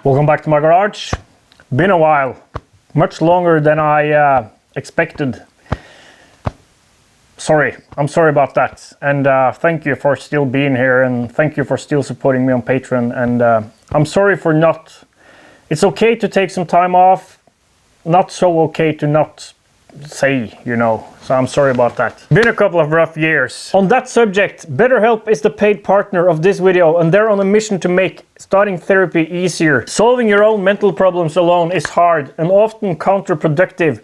Welcome back to my garage. Been a while, much longer than I expected. I'm sorry about that, and thank you for still being here, and thank you for still supporting me on Patreon. And I'm sorry for not. It's okay to take some time off, not so okay to not say, you know, so I'm sorry about that. Been a couple of rough years. On that subject, BetterHelp is the paid partner of this video, and they're on a mission to make starting therapy easier. Solving your own mental problems alone is hard and often counterproductive.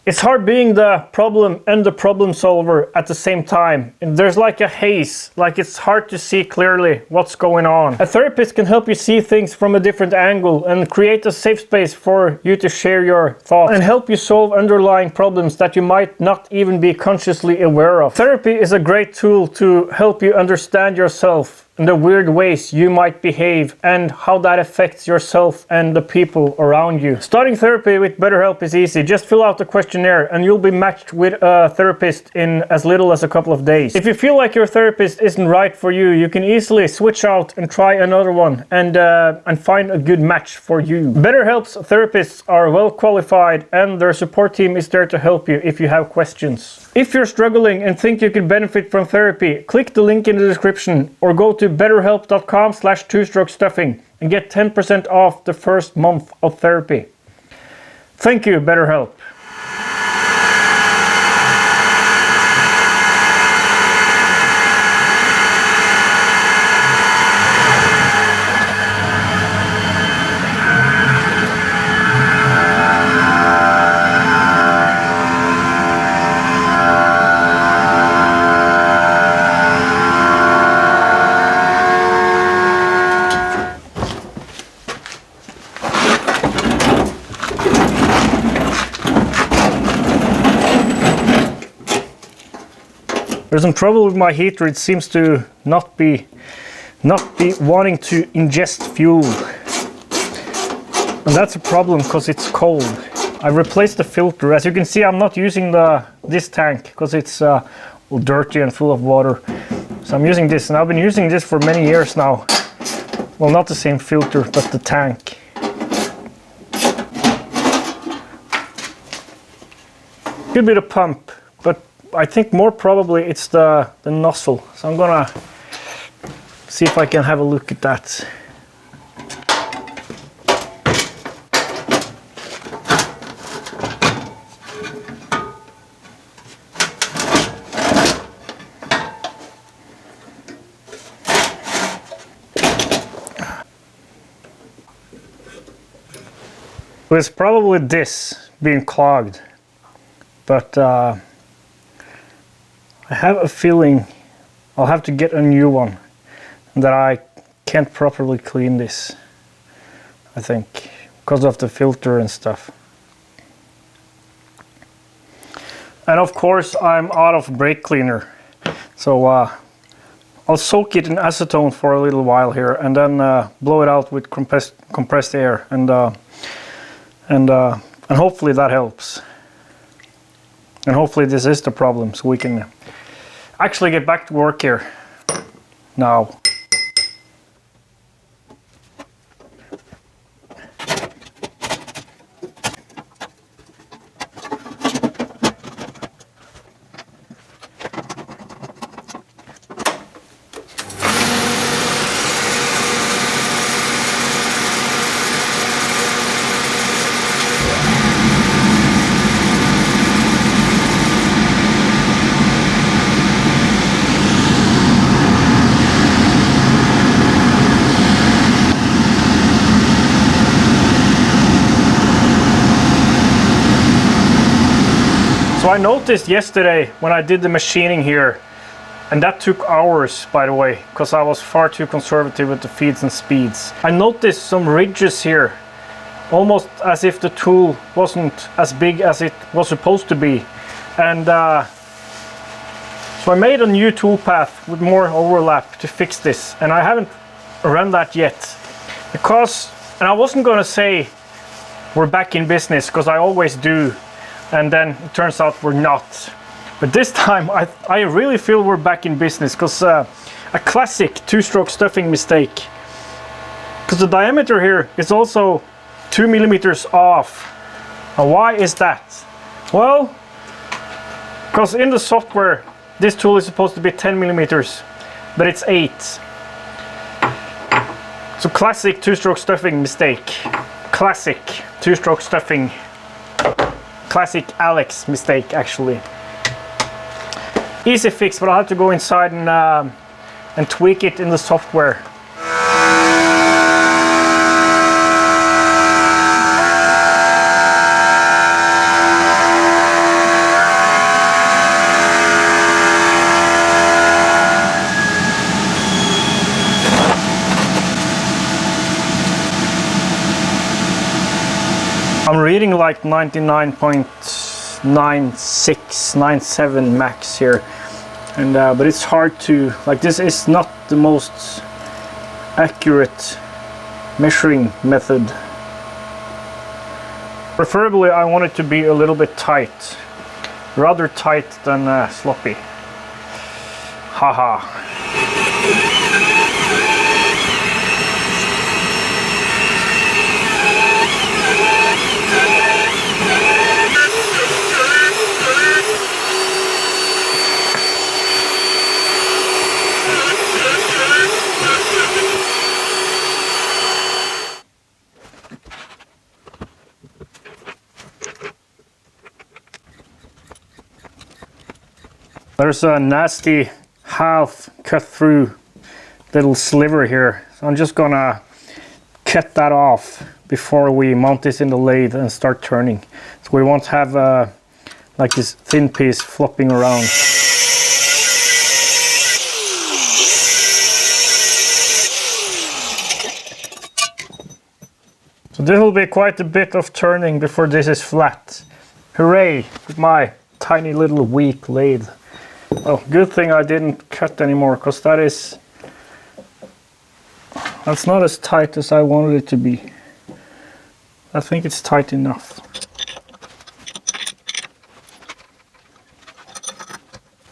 It's hard being the problem and the problem solver at the same time. And there's like a haze, like it's hard to see clearly what's going on. A therapist can help you see things from a different angle and create a safe space for you to share your thoughts and help you solve underlying problems that you might not even be consciously aware of. Therapy is a great tool to help you understand yourself and the weird ways you might behave and how that affects yourself and the people around you. Starting therapy with BetterHelp is easy. Just fill out the questionnaire and you'll be matched with a therapist in as little as a couple of days. If you feel like your therapist isn't right for you, you can easily switch out and try another one and find a good match for you. BetterHelp's therapists are well qualified and their support team is there to help you if you have questions. If you're struggling and think you could benefit from therapy, click the link in the description or go to betterhelp.com/twostrokestuffing and get 10% off the first month of therapy. Thank you, BetterHelp. There's some trouble with my heater. It seems to not be wanting to ingest fuel. And that's a problem because it's cold. I replaced the filter. As you can see, I'm not using this tank because it's all dirty and full of water. So I'm using this, and I've been using this for many years now. Well, not the same filter, but the tank. Could be the pump, but I think more probably it's the nozzle. So I'm gonna see if I can have a look at that. It's probably this being clogged, but I have a feeling I'll have to get a new one, and that I can't properly clean this, I think, because of the filter and stuff. And of course I'm out of brake cleaner, so I'll soak it in acetone for a little while here and then blow it out with compressed air, and hopefully that helps. And hopefully this is the problem, so we can actually get back to work here now. So I noticed yesterday when I did the machining here, and that took hours, by the way, because I was far too conservative with the feeds and speeds. I noticed some ridges here, almost as if the tool wasn't as big as it was supposed to be. And so I made a new toolpath with more overlap to fix this, and I haven't run that yet. Because, and I wasn't gonna say we're back in business, because I always do, and then it turns out we're not. But this time I really feel we're back in business, because a classic two-stroke stuffing mistake. Because the diameter here is also 2 millimeters off. And why is that? Well, because in the software this tool is supposed to be 10 millimeters, but it's 8. So classic two-stroke stuffing mistake. Classic two-stroke stuffing. Classic Alex mistake, actually. Easy fix, but I'll have to go inside and tweak it in the software. I'm reading like 99.9697 max here, and but it's hard to, like, this is not the most accurate measuring method. Preferably I want it to be a little bit tight, rather tight than sloppy. Haha. There's a nasty half cut through little sliver here. So I'm just gonna cut that off before we mount this in the lathe and start turning. So we won't have like this thin piece flopping around. So this will be quite a bit of turning before this is flat. Hooray with my tiny little weak lathe. Oh, good thing I didn't cut anymore, because that's not as tight as I wanted it to be. I think it's tight enough.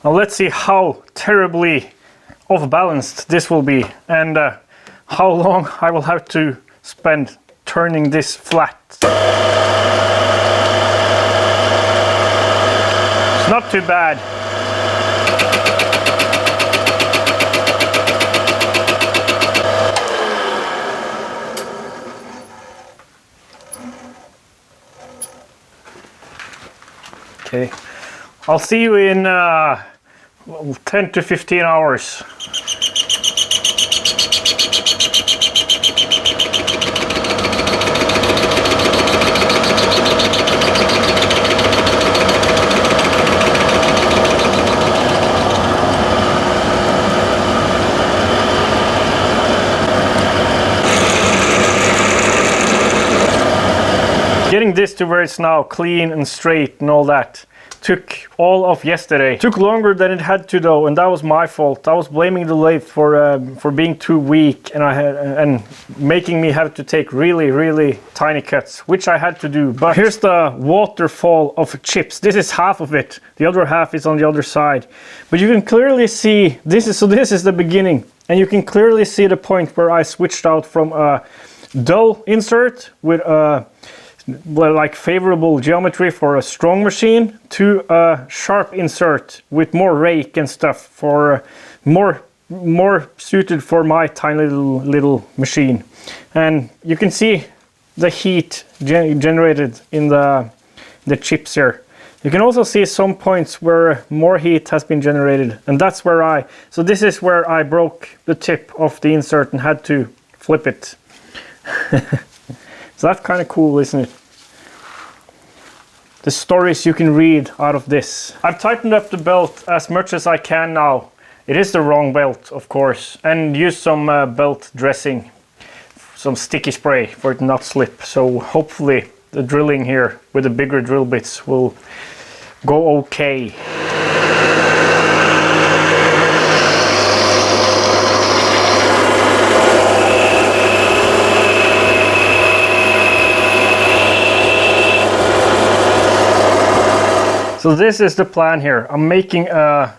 Now let's see how terribly off-balanced this will be, and how long I will have to spend turning this flat. It's not too bad. Okay, I'll see you in 10 to 15 hours. Getting this to where it's now clean and straight and all that took all of yesterday. Took longer than it had to though, and that was my fault. I was blaming the lathe for being too weak, and making me have to take really tiny cuts, which I had to do. But here's the waterfall of chips. This is half of it. The other half is on the other side. But you can clearly see this is the beginning, and you can clearly see the point where I switched out from a dull insert with a like favorable geometry for a strong machine to a sharp insert with more rake and stuff for more suited for my tiny little machine. And you can see the heat generated in the chips here. You can also see some points where more heat has been generated, and that's where so this is where I broke the tip of the insert and had to flip it. So that's kind of cool, isn't it? The stories you can read out of this. I've tightened up the belt as much as I can now. It is the wrong belt, of course, and used some belt dressing, some sticky spray for it not slip. So hopefully the drilling here with the bigger drill bits will go okay. So this is the plan here. I'm making a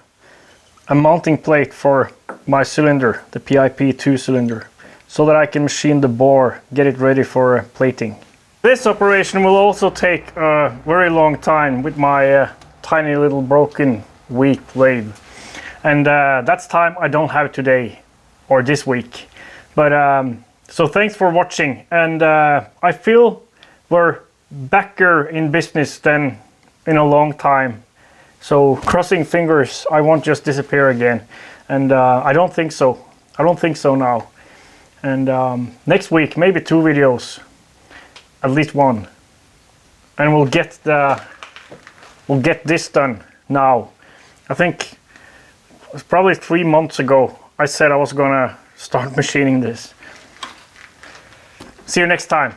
a mounting plate for my cylinder, the PIP2 cylinder, so that I can machine the bore, get it ready for plating. This operation will also take a very long time with my tiny little broken weak lathe, and that's time I don't have today or this week. But so thanks for watching, and I feel we're backer in business than in a long time. So crossing fingers, I won't just disappear again, and I don't think so. I don't think so now. And next week, maybe 2 videos, at least 1, and we'll get this done now. I think it was probably 3 months ago I said I was gonna start machining this. See you next time.